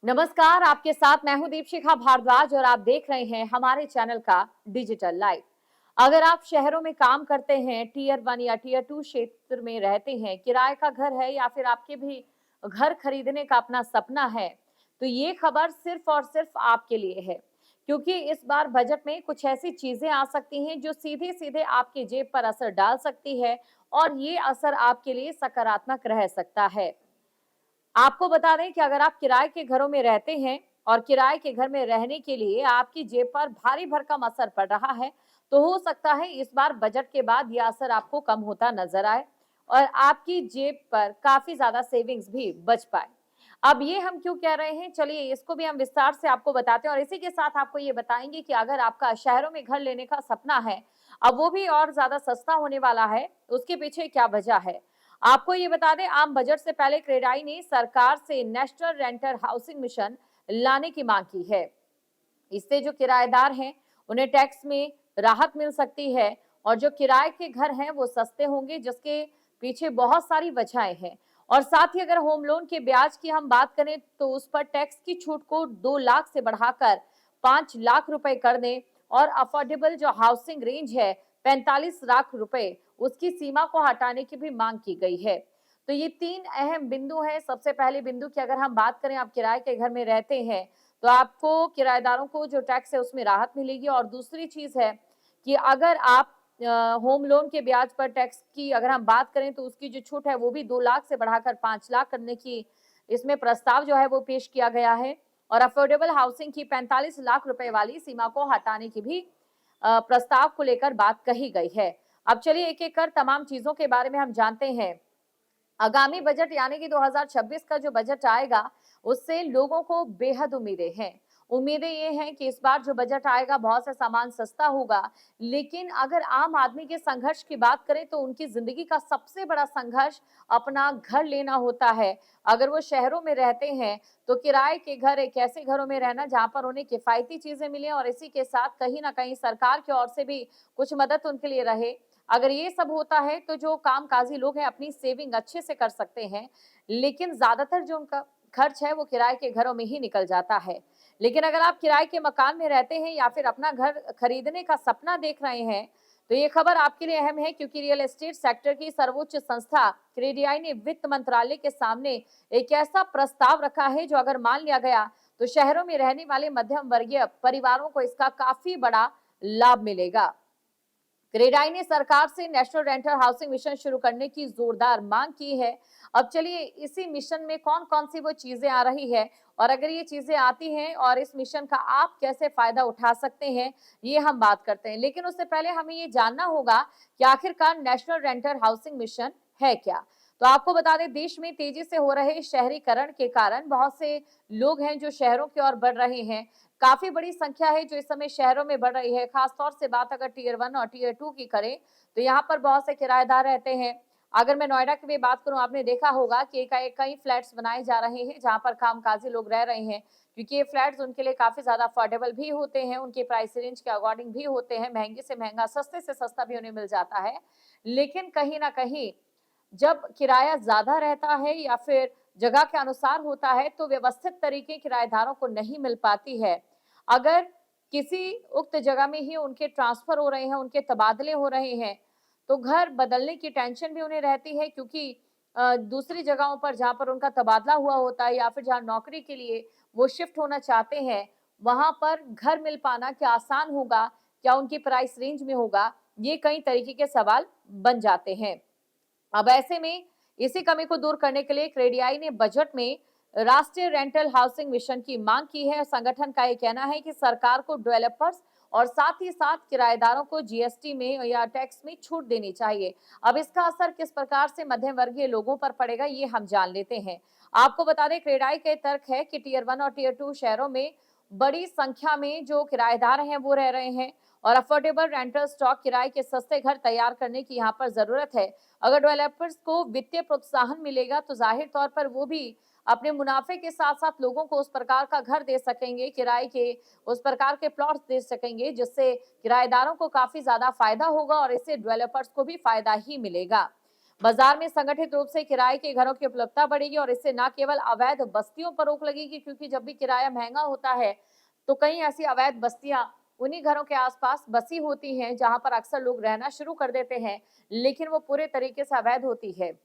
नमस्कार, आपके साथ मैं हूं दीपशिखा भारद्वाज और आप देख रहे हैं हमारे चैनल का डिजिटल लाइव। अगर आप शहरों में काम करते हैं, टीयर 1 या टीयर 2 क्षेत्र में रहते हैं, किराए का घर है या फिर आपके भी घर खरीदने का अपना सपना है, तो ये खबर सिर्फ और सिर्फ आपके लिए है। क्योंकि इस बार बजट में कुछ ऐसी चीजें आ सकती हैं जो सीधे-सीधे आपकी जेब पर असर डाल सकती है और ये असर आपके लिए सकारात्मक रह सकता है। आपको बता दें कि अगर आप किराए के घरों में रहते हैं और किराए के घर में रहने के लिए आपकी जेब पर भारी भरकम असर पड़ रहा है, तो हो सकता है इस बार बजट के बाद यह असर आपको कम होता नजर आए और आपकी जेब पर काफी ज्यादा सेविंग्स भी बच पाए। अब ये हम क्यों कह रहे हैं, चलिए इसको भी हम विस्तार से आपको बताते हैं और इसी के साथ आपको ये बताएंगे कि अगर आपका शहरों में घर लेने का सपना है, अब वो भी और ज्यादा सस्ता होने वाला है, उसके पीछे क्या वजह है। आपको ये बता दें, आम बजट से पहले क्रेडाई ने सरकार से नेशनल रेंटर हाउसिंग मिशन लाने की मांग की है। इससे जो किराएदार हैं उन्हें टैक्स में राहत मिल सकती है और जो किराए के घर हैं वो सस्ते होंगे, जिसके पीछे बहुत सारी वजहें हैं। और साथ ही अगर होम लोन के ब्याज की हम बात करें तो उस पर टैक्स की छूट को 2 लाख से बढ़ाकर 5 लाख रुपए कर दें और अफोर्डेबल जो हाउसिंग रेंज है 45 लाख रुपए, उसकी सीमा को हटाने की भी मांग की गई है। तो ये 3 अहम बिंदु हैं। सबसे पहले बिंदु की अगर हम बात करें, आप किराए के घर में रहते हैं तो आपको किराएदारों को जो टैक्स है उसमें राहत मिलेगी और दूसरी चीज है कि अगर आप होम लोन के ब्याज पर टैक्स की अगर हम बात करें तो उसकी जो छूट है वो भी 2 लाख से बढ़ाकर 5 लाख करने की इसमें प्रस्ताव जो है वो पेश किया गया है और अफोर्डेबल हाउसिंग की 45 लाख रुपए वाली सीमा को हटाने की भी प्रस्ताव को लेकर बात कही गई है। अब चलिए एक एक कर तमाम चीजों के बारे में हम जानते हैं। आगामी बजट यानी कि 2026 का जो बजट आएगा उससे लोगों को बेहद उम्मीदें हैं। उम्मीदें ये हैं कि इस बार जो बजट आएगा बहुत से सामान सस्ता होगा, लेकिन अगर आम आदमी के संघर्ष की बात करें तो उनकी जिंदगी का सबसे बड़ा संघर्ष अपना घर लेना होता है। अगर वो शहरों में रहते हैं तो किराए के घर, एक ऐसे घरों में रहना जहां पर उन्हें किफायती चीजें मिले और इसी के साथ कहीं ना कहीं सरकार की ओर से भी कुछ मदद उनके लिए रहे। अगर ये सब होता है तो जो कामकाजी लोग हैं अपनी सेविंग अच्छे से कर सकते हैं, लेकिन ज्यादातर जो उनका खर्च है वो किराए के घरों में ही निकल जाता है। लेकिन अगर आप किराए के मकान में रहते हैं या फिर अपना घर खरीदने का सपना देख रहे हैं, तो ये खबर आपके लिए अहम है क्योंकि रियल एस्टेट सेक्टर की सर्वोच्च संस्था क्रेडियाई ने वित्त मंत्रालय के सामने एक ऐसा प्रस्ताव रखा है जो अगर मान लिया गया तो शहरों में रहने वाले मध्यम वर्गीय परिवारों को इसका काफी बड़ा लाभ मिलेगा। क्रेडाई ने सरकार से नेशनल रेंटल हाउसिंग मिशन शुरू करने की जोरदार मांग की है। अब चलिए इसी मिशन में कौन कौन सी वो चीजें आ रही है और अगर ये चीजें आती हैं और इस मिशन का आप कैसे फायदा उठा सकते हैं, ये हम बात करते हैं। लेकिन उससे पहले हमें ये जानना होगा कि आखिरकार नेशनल रेंटल हाउसिंग मिशन है क्या। तो आपको बता दें, देश में तेजी से हो रहे शहरीकरण के कारण बहुत से लोग हैं जो शहरों की ओर बढ़ रहे हैं। काफी बड़ी संख्या है जो इस समय शहरों में बढ़ रही है। खासतौर से बात अगर टीयर 1 और टीयर 2 की करें तो यहाँ पर बहुत से किराएदार रहते हैं। अगर मैं नोएडा की भी बात करूं, आपने देखा होगा कि कई फ्लैट्स बनाए जा रहे हैं जहां पर कामकाजी लोग रह रहे हैं, क्योंकि ये फ्लैट्स उनके लिए काफी ज्यादा अफोर्डेबल भी होते हैं, उनके प्राइस रेंज के अकॉर्डिंग भी होते हैं, महंगे से महंगा, सस्ते से सस्ता भी उन्हें मिल जाता है। लेकिन कहीं ना कहीं जब किराया ज्यादा रहता है या फिर जगह के अनुसार होता है तो व्यवस्थित तरीके किराएदारों को नहीं मिल पाती है। अगर किसी उक्त जगह में ही उनके ट्रांसफर हो रहे हैं, उनके तबादले हो रहे हैं, तो घर बदलने की टेंशन भी उन्हें रहती है क्योंकि दूसरी जगहों पर जहां पर उनका तबादला हुआ होता है या फिर जहां नौकरी के लिए वो शिफ्ट होना चाहते हैं, वहां पर घर मिल पाना क्या आसान होगा, क्या उनकी प्राइस रेंज में होगा, ये कई तरीके के सवाल बन जाते हैं। अब ऐसे में इसी कमी को दूर करने के लिए क्रेडियाई ने बजट में राष्ट्रीय रेंटल हाउसिंग मिशन की मांग की है। संगठन का यह कहना है कि सरकार को डेवलपर्स और साथ ही साथ किराएदारों को जीएसटी में या टैक्स में छूट देनी चाहिए। अब इसका असर किस प्रकार से मध्यम वर्गीय लोगों पर पड़ेगा, ये हम जान लेते हैं। आपको बता दें, क्रेडाई के तर्क है कि टीयर 1 और टीयर 2 शहरों में बड़ी संख्या में जो किराएदार हैं वो रह रहे हैं और अफोर्डेबल रेंटल स्टॉक, किराए के सस्ते घर तैयार करने की यहाँ पर जरूरत है। अगर डेवलपर्स को वित्तीय प्रोत्साहन मिलेगा तो जाहिर तौर पर वो भी अपने मुनाफे के साथ साथ लोगों को उस प्रकार का घर दे सकेंगे, किराए के उस प्रकार के प्लॉट्स दे सकेंगे जिससे किराएदारों को काफी ज्यादा फायदा होगा और इससे डेवलपर्स को भी फायदा ही मिलेगा। बाजार में संगठित रूप से किराए के घरों की उपलब्धता बढ़ेगी और इससे न केवल अवैध बस्तियों पर रोक लगेगी, क्योंकि जब भी किराया महंगा होता है तो कई ऐसी अवैध बस्तियां उन्हीं घरों के आसपास बसी होती हैं जहां पर अक्सर लोग रहना शुरू कर देते हैं, लेकिन वो पूरे तरीके से अवैध होती है।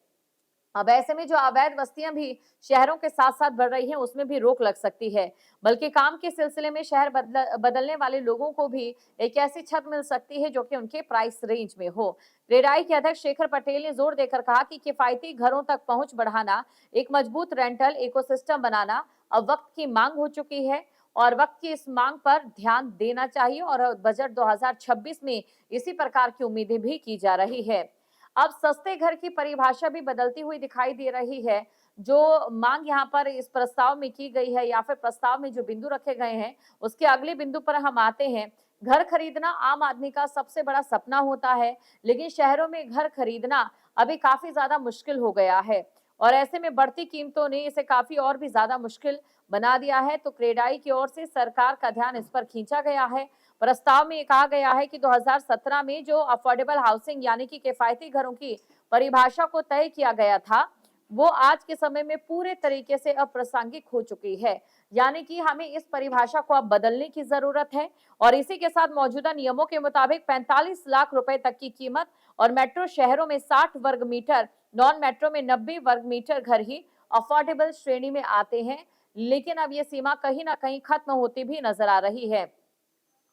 अब ऐसे में जो अवैध बस्तियां भी शहरों के साथ साथ बढ़ रही हैं, उसमें भी रोक लग सकती है। बल्कि काम के सिलसिले में शहर बदलने वाले लोगों को भी एक ऐसी छत मिल सकती है जो कि उनके प्राइस रेंज में हो। क्रेडाई के अध्यक्ष शेखर पटेल ने जोर देकर कहा कि किफायती घरों तक पहुंच बढ़ाना, एक मजबूत रेंटल इकोसिस्टम बनाना अब वक्त की मांग हो चुकी है और वक्त की इस मांग पर ध्यान देना चाहिए और बजट 2026 में इसी प्रकार की उम्मीदें भी की जा रही है। अब सस्ते घर की परिभाषा भी बदलती हुई दिखाई दे रही है। जो मांग यहाँ पर इस प्रस्ताव में की गई है या फिर प्रस्ताव में जो बिंदु रखे गए हैं, उसके अगले बिंदु पर हम आते हैं। घर खरीदना आम आदमी का सबसे बड़ा सपना होता है, लेकिन शहरों में घर खरीदना अभी काफी ज्यादा मुश्किल हो गया है और ऐसे में बढ़ती कीमतों ने इसे काफी और भी ज्यादा मुश्किल बना दिया है। तो क्रेडाई की ओर से सरकार का ध्यान इस पर खींचा गया है। प्रस्ताव में कहा गया है कि 2017 में जो अफोर्डेबल हाउसिंग यानी कि किफायती घरों की परिभाषा को तय किया गया था, वो आज के समय में पूरे तरीके से अप्रासंगिक हो चुकी है। यानी कि हमें इस परिभाषा को अब बदलने की जरूरत है और इसी के साथ मौजूदा नियमों के मुताबिक 45 लाख रुपए तक की कीमत और मेट्रो शहरों में 60 वर्ग मीटर, नॉन मेट्रो में 90 वर्ग मीटर घर ही अफोर्डेबल श्रेणी में आते हैं। लेकिन अब ये सीमा कहीं ना कहीं खत्म होती भी नजर आ रही है।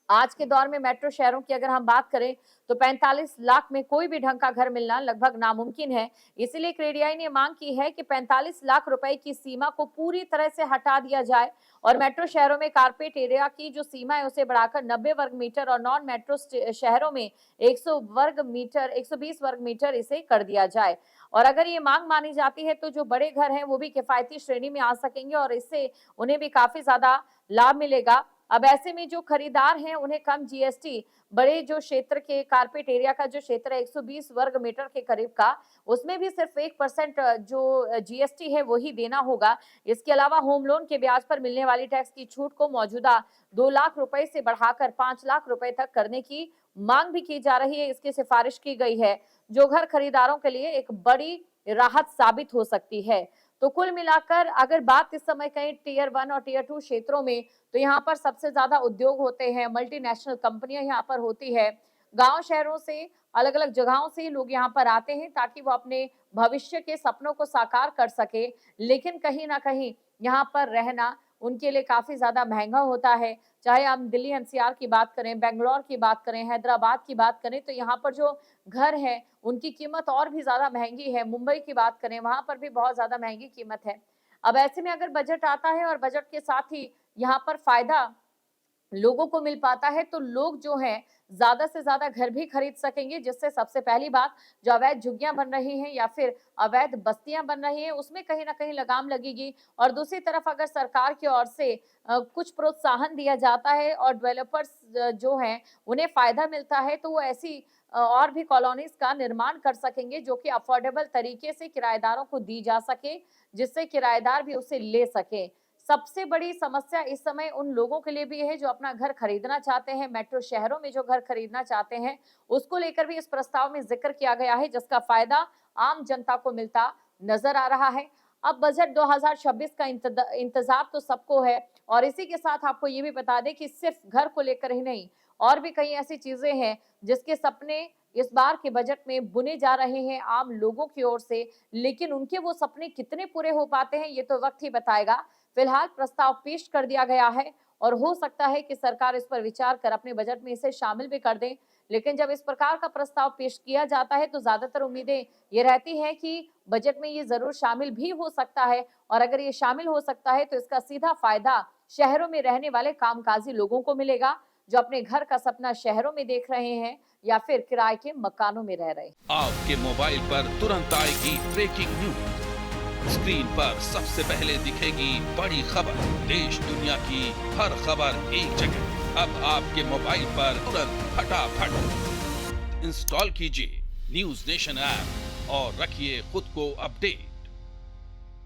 आज के दौर में मेट्रो शहरों की अगर हम बात करें तो 45 लाख में कोई भी ढंग का घर मिलना लगभग नामुमकिन है। इसीलिए क्रेडाई ने मांग की है कि 45 लाख रुपए की सीमा को पूरी तरह से हटा दिया जाए और मेट्रो शहरों में कारपेट एरिया की जो सीमा है उसे बढ़ाकर 90 वर्ग मीटर और नॉन मेट्रो शहरों में 120 वर्ग मीटर इसे कर दिया जाए। और अगर ये मांग मानी जाती है तो जो बड़े घर हैं वो भी किफायती श्रेणी में आ सकेंगे और इससे उन्हें भी काफी ज्यादा लाभ मिलेगा। अब ऐसे में जो खरीदार हैं उन्हें कम जीएसटी, बड़े जो क्षेत्र के कारपेट एरिया का जो क्षेत्र है 120 वर्ग मीटर के करीब का, उसमें भी सिर्फ 1% जो जीएसटी है वही देना होगा। इसके अलावा होम लोन के ब्याज पर मिलने वाली टैक्स की छूट को मौजूदा 2 लाख रुपए से बढ़ाकर 5 लाख रुपए तक करने की मांग भी की जा रही है। इसकी सिफारिश की गई है, जो घर खरीदारों के लिए एक बड़ी राहत साबित हो सकती है। तो कुल मिलाकर अगर बात इस समय कहीं टीयर 1 और टीयर 2 क्षेत्रों में, तो यहाँ पर सबसे ज्यादा उद्योग होते हैं, मल्टीनेशनल कंपनियां यहाँ पर होती है। गांव शहरों से, अलग अलग जगहों से लोग यहाँ पर आते हैं ताकि वो अपने भविष्य के सपनों को साकार कर सके। लेकिन कहीं ना कहीं यहाँ पर रहना उनके लिए काफी ज्यादा महंगा होता है। चाहे हम दिल्ली एनसीआर की बात करें, बेंगलोर की बात करें, हैदराबाद की बात करें, तो यहाँ पर जो घर है उनकी कीमत और भी ज्यादा महंगी है। मुंबई की बात करें, वहां पर भी बहुत ज्यादा महंगी कीमत है। अब ऐसे में अगर बजट आता है और बजट के साथ ही यहाँ पर फायदा लोगों को मिल पाता है तो लोग जो हैं ज्यादा से ज्यादा घर भी खरीद सकेंगे, जिससे सबसे पहली बात जो अवैध झुग्गियां बन रही हैं या फिर अवैध बस्तियां बन रही हैं उसमें कहीं ना कहीं लगाम लगेगी। और दूसरी तरफ अगर सरकार की ओर से कुछ प्रोत्साहन दिया जाता है और डेवलपर्स जो हैं उन्हें फायदा मिलता है तो वो ऐसी और भी कॉलोनीज का निर्माण कर सकेंगे जो कि अफोर्डेबल तरीके से किराएदारों को दी जा सके, जिससे किराएदार भी उसे ले सके। सबसे बड़ी समस्या इस समय उन लोगों के लिए भी है जो अपना घर खरीदना चाहते हैं, मेट्रो शहरों में जो घर खरीदना चाहते हैं, उसको लेकर भी इस प्रस्ताव में जिक्र किया गया है, जिसका फायदा आम जनता को मिलता नजर आ रहा है। अब बजट 2026 का इंतजार तो सबको है और इसी के साथ आपको ये भी बता दें कि सिर्फ घर को लेकर ही नहीं, और भी कई ऐसी चीजें हैं जिसके सपने इस बार के बजट में बुने जा रहे हैं आम लोगों की ओर से, लेकिन उनके वो सपने कितने पूरे हो पाते हैं ये तो वक्त ही बताएगा। फिलहाल प्रस्ताव पेश कर दिया गया है और हो सकता है कि सरकार इस पर विचार कर अपने बजट में इसे शामिल भी कर दे। लेकिन जब इस प्रकार का प्रस्ताव पेश किया जाता है तो ज्यादातर उम्मीदें ये रहती हैं कि बजट में ये जरूर शामिल भी हो सकता है और अगर ये शामिल हो सकता है तो इसका सीधा फायदा शहरों में रहने वाले कामकाजी लोगों को मिलेगा जो अपने घर का सपना शहरों में देख रहे हैं या फिर किराए के मकानों में रह रहे हैं। आपके मोबाइल पर तुरंत आएगी ब्रेकिंग न्यूज, स्क्रीन पर सबसे पहले दिखेगी बड़ी खबर, देश दुनिया की हर खबर एक जगह। अब आपके मोबाइल पर तुरंत फटाफट इंस्टॉल कीजिए न्यूज नेशन ऐप और रखिए खुद को अपडेट।